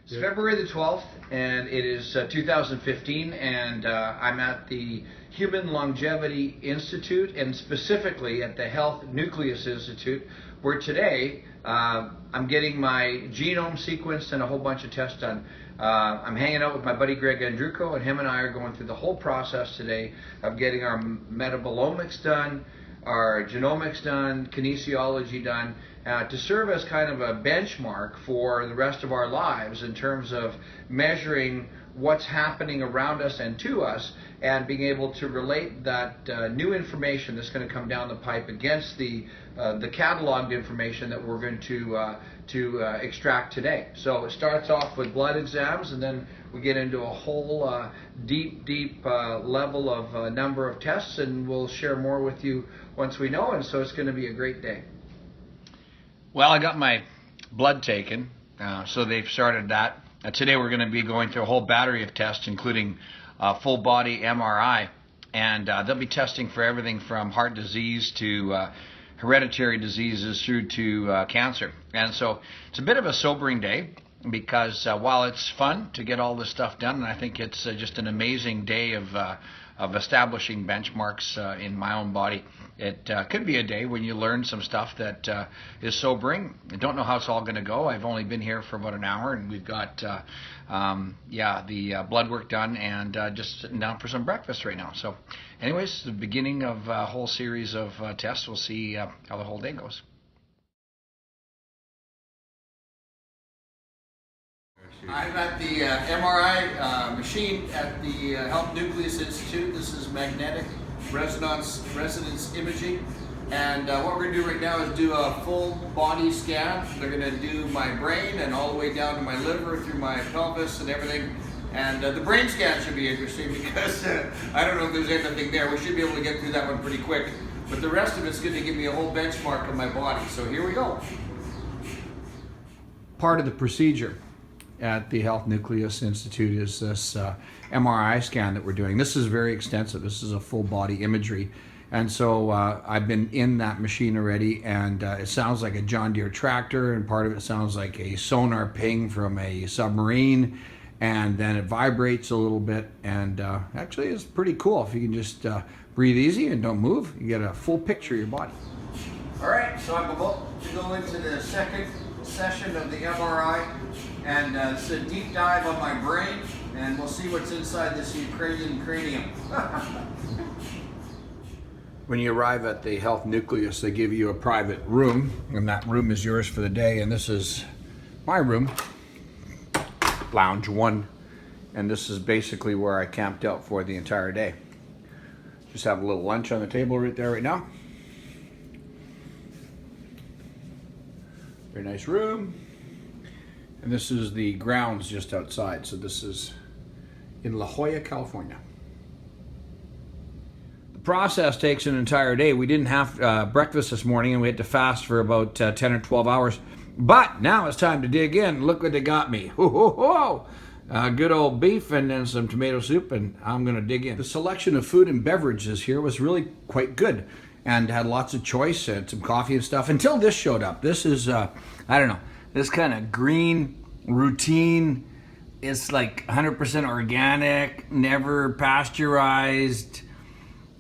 It's February the 12th, and it is 2015, and I'm at the Human Longevity Institute, and specifically at the Health Nucleus Institute, where today I'm getting my genome sequenced and a whole bunch of tests done. I'm hanging out with my buddy Greg Andruko, and him and I are going through the whole process today of getting our metabolomics done, our genomics done, kinesiology done, to serve as kind of a benchmark for the rest of our lives in terms of measuring what's happening around us and to us, and being able to relate that new information that's going to come down the pipe against the cataloged information that we're going to extract today. So it starts off with blood exams, and then we get into a whole deep level of number of tests, and we'll share more with you once we know. And so it's going to be a great day. Well, I got my blood taken, so they've started that. Today we're going to be going through a whole battery of tests, including full body MRI, and they'll be testing for everything from heart disease to hereditary diseases through to cancer. And so it's a bit of a sobering day, because while it's fun to get all this stuff done, and I think it's just an amazing day of establishing benchmarks in my own body, it could be a day when you learn some stuff that is sobering. I don't know how it's all going to go. I've only been here for about an hour, and we've got the blood work done, and just sitting down for some breakfast right now. So anyways, the beginning of a whole series of tests. We'll see how the whole day goes. I'm at the MRI machine at the Health Nucleus Institute. This is magnetic resonance imaging, and what we're going to do right now is do a full body scan. They're going to do my brain and all the way down to my liver, through my pelvis and everything. And the brain scan should be interesting, because I don't know if there's anything there. We should be able to get through that one pretty quick, but the rest of it's going to give me a whole benchmark of my body. So here we go. Part of the procedure at the Health Nucleus Institute is this MRI scan that we're doing. This is very extensive. This is a full body imagery. And so I've been in that machine already, and it sounds like a John Deere tractor, and part of it sounds like a sonar ping from a submarine, and then it vibrates a little bit, and actually it's pretty cool. If you can just breathe easy and don't move, you get a full picture of your body. All right, so I'm about to go into the second session of the MRI, and it's a deep dive on my brain, and we'll see what's inside this Ukrainian cranium. When you arrive at the Health Nucleus, they give you a private room, and that room is yours for the day. And this is my room, Lounge 1, and this is basically where I camped out for the entire day. Just have a little lunch on the table right there right now. Very nice room. And this is the grounds just outside. So this is in La Jolla, California. The process takes an entire day. We didn't have breakfast this morning, and we had to fast for about 10 or 12 hours. But now it's time to dig in. Look what they got me. Ho, ho, ho. Good old beef and then some tomato soup, and I'm going to dig in. The selection of food and beverages here was really quite good, and had lots of choice, and some coffee and stuff, until this showed up. This is, I don't know, this kind of green routine. It's like 100% organic, never pasteurized,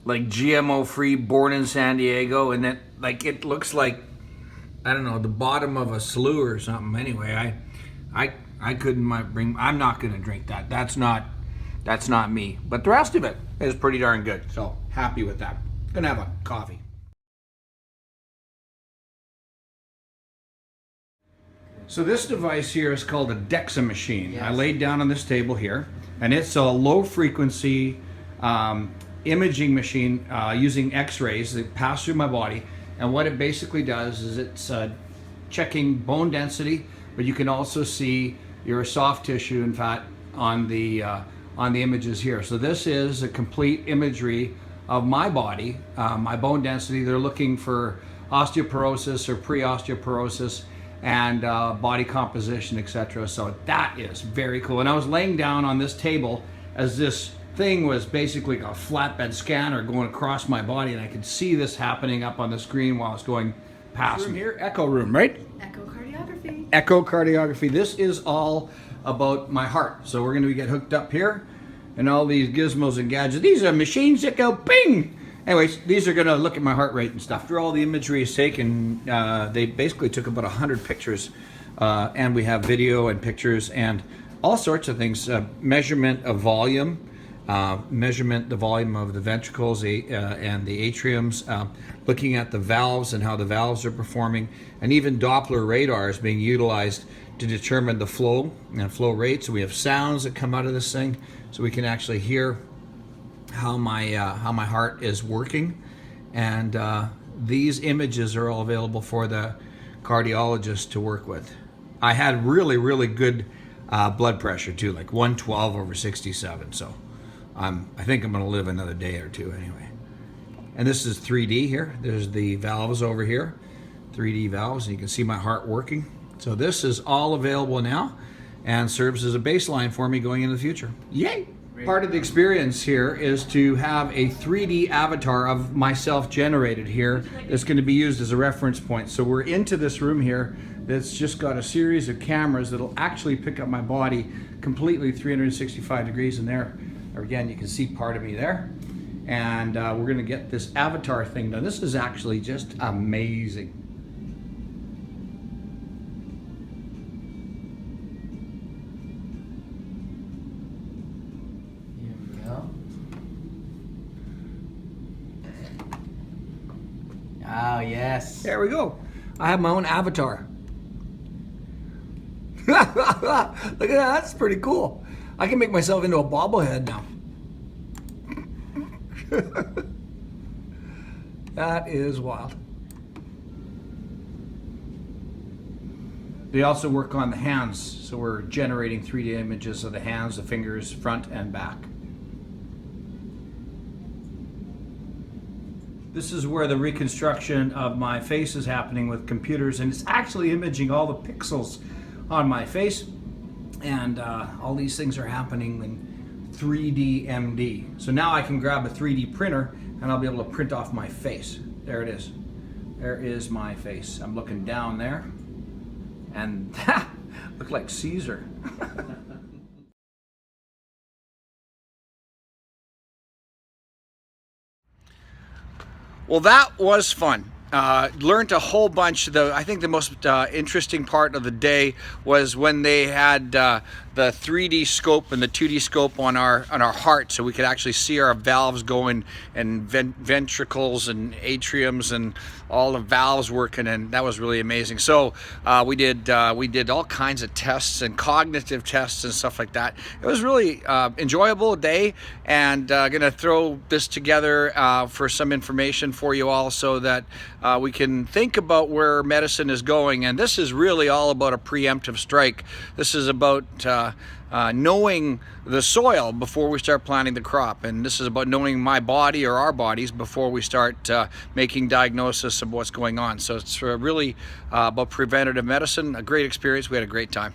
like GMO-free, born in San Diego, and then like it looks like, I don't know, the bottom of a slough or something. Anyway, I couldn't bring. I'm not gonna drink that. That's not me. But the rest of it is pretty darn good. So happy with that. Gonna have a coffee. So this device here is called a DEXA machine. Yes. I laid down on this table here, and it's a low frequency imaging machine using x-rays that pass through my body. And what it basically does is it's checking bone density, but you can also see your soft tissue and fat on the images here. So this is a complete imagery of my body, my bone density. They're looking for osteoporosis or pre-osteoporosis, and body composition, etc. So that is very cool. And I was laying down on this table as this thing was basically a flatbed scanner going across my body, and I could see this happening up on the screen while it's going past me. Here, echo room, right? Echocardiography. Echocardiography. This is all about my heart. So we're going to get hooked up here, and all these gizmos and gadgets. These are machines that go ping. Anyways, these are going to look at my heart rate and stuff. After all the imagery is taken, they basically took about 100 pictures, and we have video and pictures and all sorts of things. Measurement of volume, measurement the volume of the ventricles and the atriums, looking at the valves and how the valves are performing, and even Doppler radar is being utilized to determine the flow and flow rate. So we have sounds that come out of this thing, so we can actually hear how my heart is working. And these images are all available for the cardiologist to work with. I had really good blood pressure too, like 112/67. So I think I'm going to live another day or two anyway. And this is 3D here. There's the valves over here, 3D valves, and you can see my heart working. So this is all available now and serves as a baseline for me going into the future. Yay! Part of the experience here is to have a 3D avatar of myself generated here that's going to be used as a reference point. So we're into this room here that's just got a series of cameras that'll actually pick up my body completely 365 degrees, and there again you can see part of me there. And we're going to get this avatar thing done. This is actually just amazing. Oh, yes. There we go. I have my own avatar. Look at that. That's pretty cool. I can make myself into a bobblehead now. That is wild. They also work on the hands, so we're generating 3D images of the hands, the fingers, front and back. This is where the reconstruction of my face is happening with computers, and it's actually imaging all the pixels on my face, and all these things are happening in 3D MD. So now I can grab a 3D printer and I'll be able to print off my face. There it is. There is my face. I'm looking down there, and look like Caesar. Well, that was fun. Learned a whole bunch. I think the most interesting part of the day was when they had the 3D scope and the 2D scope on our heart, so we could actually see our valves going, and ventricles and atriums and all the valves working, and that was really amazing. So we did all kinds of tests and cognitive tests and stuff like that. It was really enjoyable day, and gonna throw this together for some information for you all, so that we can think about where medicine is going. And this is really all about a preemptive strike. This is about knowing the soil before we start planting the crop, and this is about knowing my body or our bodies before we start making diagnosis of what's going on. So it's really about preventative medicine. A great experience. We had a great time.